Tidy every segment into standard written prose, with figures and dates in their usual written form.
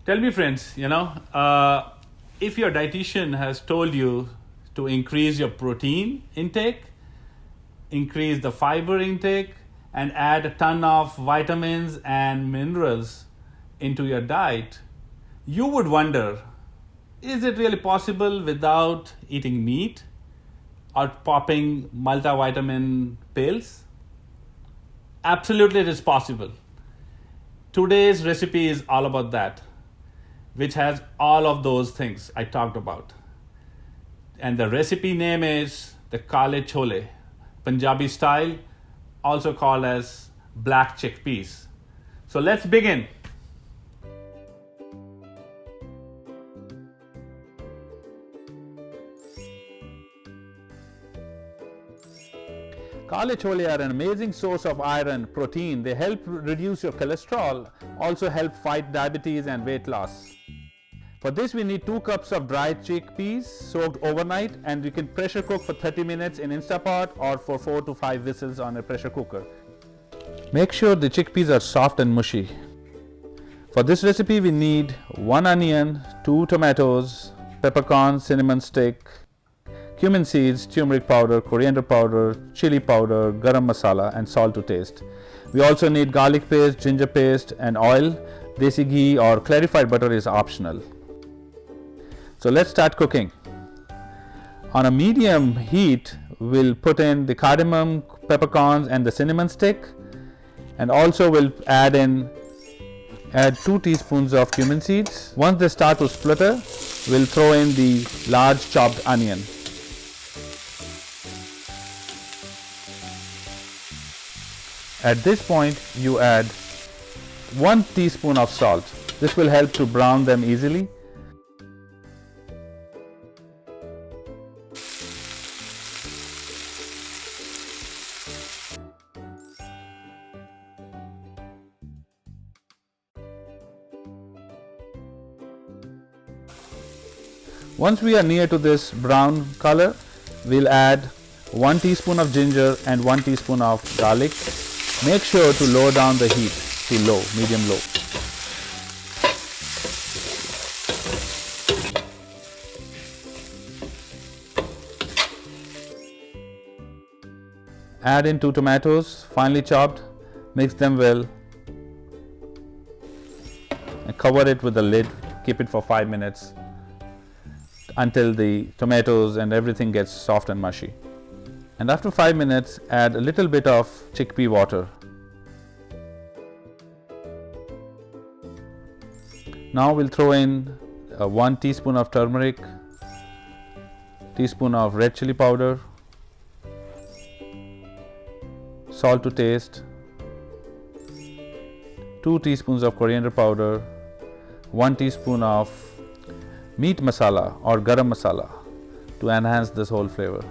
Tell me, friends, if your dietitian has told you to increase your protein intake, increase the fiber intake, and add a ton of vitamins and minerals into your diet, you would wonder, is it really possible without eating meat or popping multivitamin pills? Absolutely, it is possible. Today's recipe is all about that, which has all of those things I talked about. And the recipe name is the Kale Chole, Punjabi style, also called as black chickpeas. So let's begin. Kale chole are an amazing source of iron, protein. They help reduce your cholesterol, also help fight diabetes and weight loss. For this we need 2 cups of dried chickpeas soaked overnight, and you can pressure cook for 30 minutes in Instapot or for 4 to 5 whistles on a pressure cooker. Make sure the chickpeas are soft and mushy. For this recipe we need 1 onion, 2 tomatoes, peppercorns, cinnamon stick, cumin seeds, turmeric powder, coriander powder, chili powder, garam masala, and salt to taste. We also need garlic paste, ginger paste, and oil. Desi ghee or clarified butter is optional. So let's start cooking. On a medium heat, we'll put in the cardamom, peppercorns, and the cinnamon stick, and also we'll add 2 teaspoons of cumin seeds. Once they start to splutter, we'll throw in the large chopped onion. At this point, you add 1 teaspoon of salt. This will help to brown them easily. Once we are near to this brown color, we'll add 1 teaspoon of ginger and 1 teaspoon of garlic. Make sure to lower down the heat to low, medium low. Add in 2 tomatoes, finely chopped, mix them well, and cover it with a lid. Keep it for 5 minutes until the tomatoes and everything gets soft and mushy. And after 5 minutes, add a little bit of chickpea water. Now we'll throw in 1 teaspoon of turmeric, teaspoon of red chili powder, salt to taste, 2 teaspoons of coriander powder, 1 teaspoon of meat masala or garam masala to enhance this whole flavor.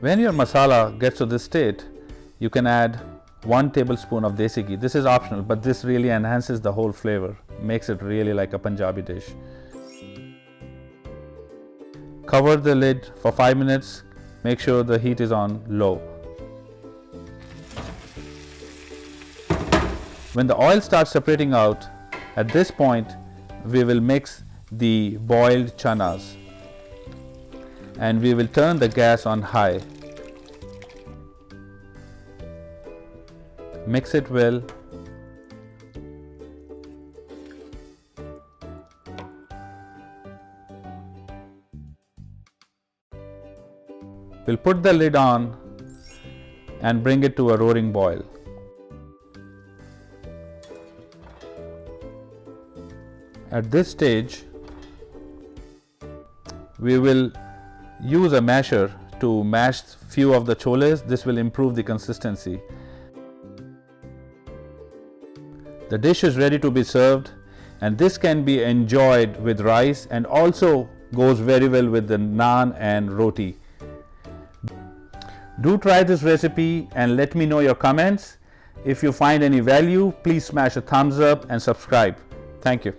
When your masala gets to this state, you can add 1 tablespoon of desi ghee. This is optional, but this really enhances the whole flavor, makes it really like a Punjabi dish. Cover the lid for 5 minutes. Make sure the heat is on low. When the oil starts separating out, at this point we will mix the boiled chanas, and we will turn the gas on high. Mix it well. We'll put the lid on and bring it to a roaring boil. At this stage, we will use a masher to mash few of the choles. This will improve the consistency. The dish is ready to be served, and this can be enjoyed with rice and also goes very well with the naan and roti. Do try this recipe and let me know your comments. If you find any value, please smash a thumbs up and subscribe. Thank you.